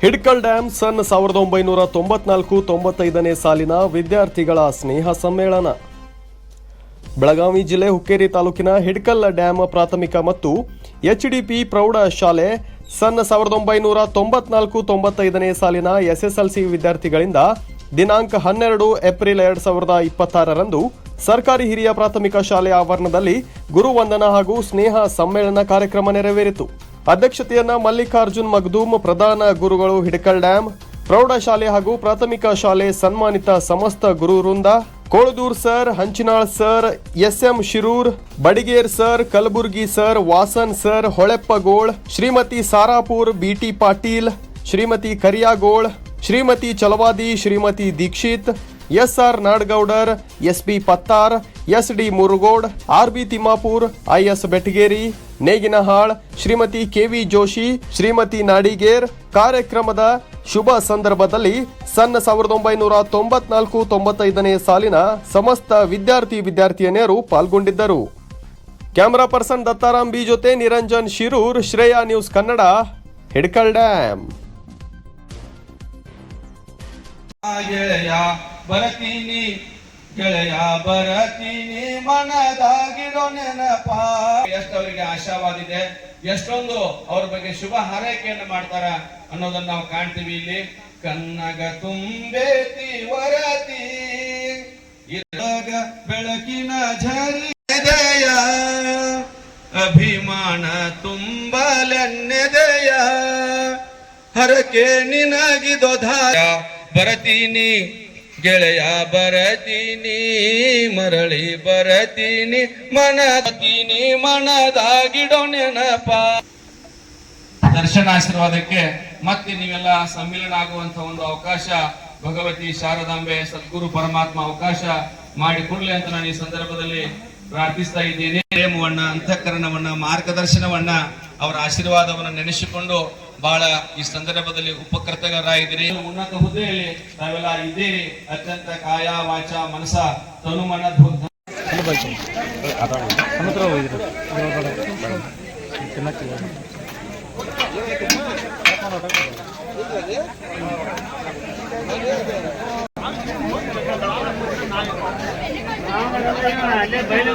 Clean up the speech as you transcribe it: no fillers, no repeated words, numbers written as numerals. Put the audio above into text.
Hidkal dam ಸನ್ 1994-95ನೇ ಸಾಲಿನ ವಿದ್ಯಾರ್ಥಿಗಳ ಸ್ನೇಹ ಸಮ್ಮೇಳನ. ಬೆಳಗಾವಿ ಜಿಲ್ಲೆ ಹುಕ್ಕೇರಿ ತಾಲೂಕಿನ ಹಿಡ್ಕಲ್ ಡ್ಯಾಂ ಪ್ರಾಥಮಿಕ ಮತ್ತು ಎಚ್ಡಿಪಿ ಪ್ರೌಢ ಶಾಲೆ ಸನ್ 1994-95ನೇ ಸಾಲಿನ ಎಸ್ಎಸ್ಎಲ್ಸಿ ವಿದ್ಯಾರ್ಥಿಗಳಿಂದ ದಿನಾಂಕ 12 ಏಪ್ರಿಲ್ 2026ರಂದು ಸರ್ಕಾರಿ ಹಿರಿಯ ಪ್ರಾಥಮಿಕ ಶಾಲೆ ಆವರಣದಲ್ಲಿ ಗುರುವಂದನಾ ಹಾಗೂ ಸ್ನೇಹ ಸಮ್ಮೇಳನ ಕಾರ್ಯಕ್ರಮ ನೆರವೇರಿತು. ಅಧ್ಯಕ್ಷತೆಯನ್ನ ಮಲ್ಲಿಕಾರ್ಜುನ್ ಮಗ್ದೂಮ್, ಪ್ರಧಾನ ಗುರುಗಳು ಹಿಡ್ಕಲ್ ಡ್ಯಾಂ ಪ್ರೌಢಶಾಲೆ ಹಾಗೂ ಪ್ರಾಥಮಿಕ ಶಾಲೆ ಸನ್ಮಾನಿತ ಸಮಸ್ತ ಗುರು ವೃಂದ, Koladur sir, Hanchinal sir, S M Shirur, Badiger sir, Kalaburgi sir, Vasan sir, Holeppagol, Shrimati Sarapur, B T Patil, Shrimati Kariyagol, Shrimati Chalavadi, Shrimati Dixit, S R Nadagoudar, S B Pattar, S D Murugod, R B Timmapur, I S Betageri, Neginahal, Shrimati K V Joshi, Shrimati Nadiger ಕಾರ್ಯಕ್ರಮದ ಶುಭ ಸಂದರ್ಭದಲ್ಲಿ ಸನ್ 1994-95ನೇ ಸಾಲಿನ ಸಮಸ್ತ ವಿದ್ಯಾರ್ಥಿನಿಯರು ಪಾಲ್ಗೊಂಡಿದ್ದರು. ಕ್ಯಾಮರಾ ಪರ್ಸನ್ ದತ್ತಾರಾಮ್ ಬಿ ಜೊತೆ ನಿರಂಜನ್ ಶಿರೂರ್, ಶ್ರೇಯಾ ನ್ಯೂಸ್ ಕನ್ನಡ, ಹಿಡ್ಕಲ್ ಡ್ಯಾಂ. ಗೆಳೆಯ ಬರತೀನಿ ಮನದಾಗಿರೋ ನೆನಪ. ಎಷ್ಟವರಿಗೆ ಆಶಾವಾದಿದೆ, ಎಷ್ಟೊಂದು ಅವ್ರ ಬಗ್ಗೆ ಶುಭ ಹಾರೈಕೆಯನ್ನು ಮಾಡ್ತಾರ ಅನ್ನೋದನ್ನ ನಾವು ಕಾಣ್ತೀವಿ. ಇಲ್ಲಿ ಕನ್ನಗ ತುಂಬೇತಿ ವರತಿ ಬೆಳಕಿನ ಝರಿದೆಯ ಅಭಿಮಾನ ತುಂಬಲೆನ್ನೆದೆಯ ಹರಕೆ ನಿನಗಿದೋ ಧಾರ ಬರತೀನಿ ಗೆಳೆಯ ಬರತೀನಿ ಮರಳಿ ಬರತೀನಿ ಮನದಾಗಿಡೋ ನೆನಪ. ದರ್ಶನ ಆಶೀರ್ವಾದಕ್ಕೆ ಮತ್ತೆ ನೀವೆಲ್ಲ ಸಮ್ಮಿಲನ ಆಗುವಂತ ಒಂದು ಅವಕಾಶ ಭಗವತಿ ಶಾರದಾಂಬೆ ಸದ್ಗುರು ಪರಮಾತ್ಮ ಅವಕಾಶ ಮಾಡಿಕೊಡ್ಲಿ ಅಂತ ನಾನು ಈ ಸಂದರ್ಭದಲ್ಲಿ ಪ್ರಾರ್ಥಿಸ್ತಾ ಇದ್ದೀನಿ. ಪ್ರೇಮವನ್ನ, ಅಂತಃಕರಣವನ್ನ, ಮಾರ್ಗದರ್ಶನವನ್ನ, ಅವರ ಆಶೀರ್ವಾದವನ್ನ ನೆನೆಸಿಕೊಂಡು ಬಹಳ ಈ ಸಂದರ್ಭದಲ್ಲಿ ಉಪಕೃತರಾಗಿದ್ದೀರಿ. ಉನ್ನತ ಹುದ್ದೆಯಲ್ಲಿ ತಾವೆಲ್ಲ ಇದ್ದೀರಿ. ಅತ್ಯಂತ ಕಾಯ ವಾಚ ಮನಸ ತನುಮನ ಅಲ್ಲೇ ಬಯಲು